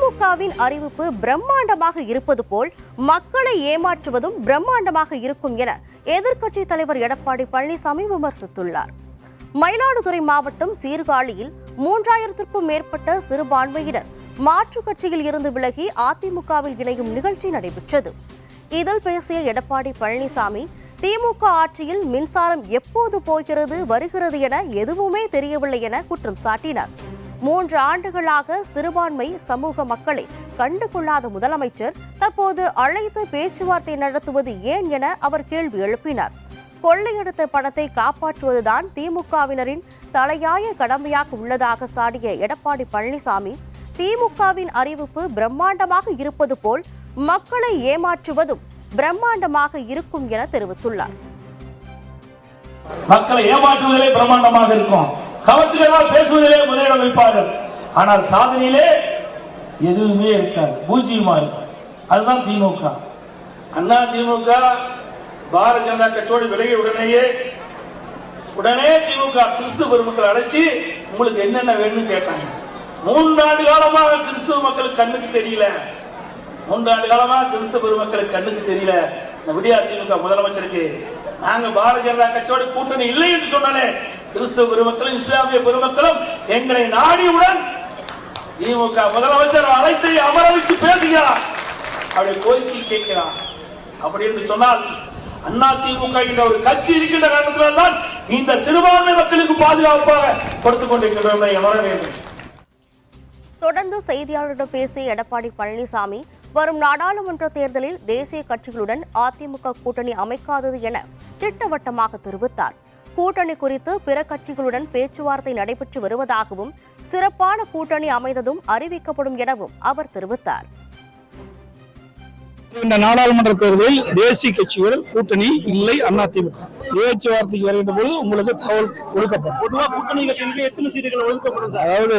திமுகவின் அறிவிப்பு பிரம்மாண்டமாக இருப்பது போல் மக்களை ஏமாற்றுவதும் பிரம்மாண்டமாக இருக்கும் என எதிர்க்கட்சி தலைவர் எடப்பாடி பழனிசாமி விமர்சித்துள்ளார். மயிலாடுதுறை மாவட்டம் சீர்காழியில் 3000க்கும் மேற்பட்ட சிறுபான்மையினர் மாற்றுக் கட்சியில் இருந்து விலகி அதிமுகவில் இணையும் நிகழ்ச்சி நடைபெற்றது. இதில் பேசிய எடப்பாடி பழனிசாமி, திமுக ஆட்சியில் மின்சாரம் எப்போது போகிறது வருகிறது என எதுவுமே தெரியவில்லை என குற்றம் சாட்டினார். 3 ஆண்டுகளாக சிறுபான்மை சமூக மக்களை கண்டுகொள்ளாத முதலமைச்சர் தற்போது அழைத்து பேச்சுவார்த்தை நடத்துவது ஏன் என அவர் கேள்வி எழுப்பினார். கொள்ளையடித்த பணத்தை காப்பாற்றுவதுதான் திமுகவினரின் தலையாய கடமையாக உள்ளதாக சாடிய எடப்பாடி பழனிசாமி, திமுகவின் அறிவிப்பு பிரம்மாண்டமாக இருப்பது போல் மக்களை ஏமாற்றுவதும் பிரம்மாண்டமாக இருக்கும் என தெரிவித்துள்ளார். மக்களை ஏமாற்றுவதிலே பிரம்மாண்டமாக இருக்கும், கவர்ச்சிகளால் பேசுவதிலே முதலிடம் வைப்பார்கள். ஆனால் சாதனையிலே எதுவுமே இருக்காது, பூஜ்ஜியமா இருக்கும். அதுதான் திமுக. அண்ணா திமுக பாரதிய ஜனதா கட்சியோடு விலகிய உடனே திமுக கிறிஸ்துவ பெருமக்கள் அழைச்சி உங்களுக்கு என்னென்ன வேணும்னு கேட்டாங்க. 3 ஆண்டு காலமாக கிறிஸ்துவ மக்களுக்கு கண்ணுக்கு தெரியல. 3 ஆண்டு காலமாக கிறிஸ்துவ பெருமக்களுக்கு கண்ணுக்கு தெரியல. விடியா திமுக முதலமைச்சருக்கு நாங்க பாரதிய ஜனதா கட்சியோடு கூட்டணி இல்லை என்று சொன்னாலே கிறிஸ்துவ பெருமக்களும் இஸ்லாமிய பெருமக்களும் எங்களை நாடியுடன் திமுக முதலமைச்சர் அழைத்து அமர வைத்து பேசுகிறார், அவருடைய கோரிக்கை கேட்கிறார். அப்படி என்று சொன்னால் அண்ணா திமுக என்ற ஒரு கட்சி இருக்கின்ற காரணத்தினால் தான் இந்த சிறுபான்மை மக்களுக்கு பாதுகாப்பாக கொடுத்துக் கொண்டிருக்கிறோம். தொடர்ந்து செய்தியாளர்களிடம் பேசிய எடப்பாடி பழனிசாமி, வரும் நாடாளுமன்ற தேர்தலில் தேசிய கட்சிகளுடன் அதிமுக கூட்டணி அமைக்காதது என திட்டவட்டமாக தெரிவித்தார். கூட்டணி குறித்து பிற கட்சிகளுடன் பேச்சுவார்த்தை நடைபெற்று வருவதாகவும் சிறப்பான கூட்டணி அமைந்ததும் அறிவிக்கப்படும் எனவும் அவர் தெரிவித்தார். இந்த நாடாளுமன்ற தேர்தலில் தேசிய கட்சிகள் கூட்டணி இல்லை, அதிமுக பேச்சுவார்த்தைக்கு வருகின்ற போது உங்களுக்கு தகவல் ஒதுக்கப்படும். பொதுவாக கூட்டணி கட்சிகளுக்கு எத்தனை சீட்டுகள் ஒதுக்கப்படும்? அதாவது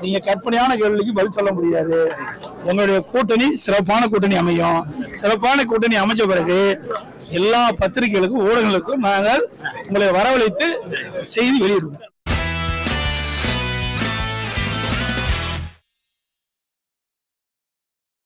நீங்க கற்பனையான கேள்விக்கு பதில் சொல்ல முடியாது. எங்களுடைய கூட்டணி சிறப்பான கூட்டணி அமையும். சிறப்பான கூட்டணி அமைச்ச பிறகு எல்லா பத்திரிகைகளுக்கும் ஊடகங்களுக்கும் நாங்கள் உங்களை வரவழைத்து செய்தி வெளியிடுவோம்.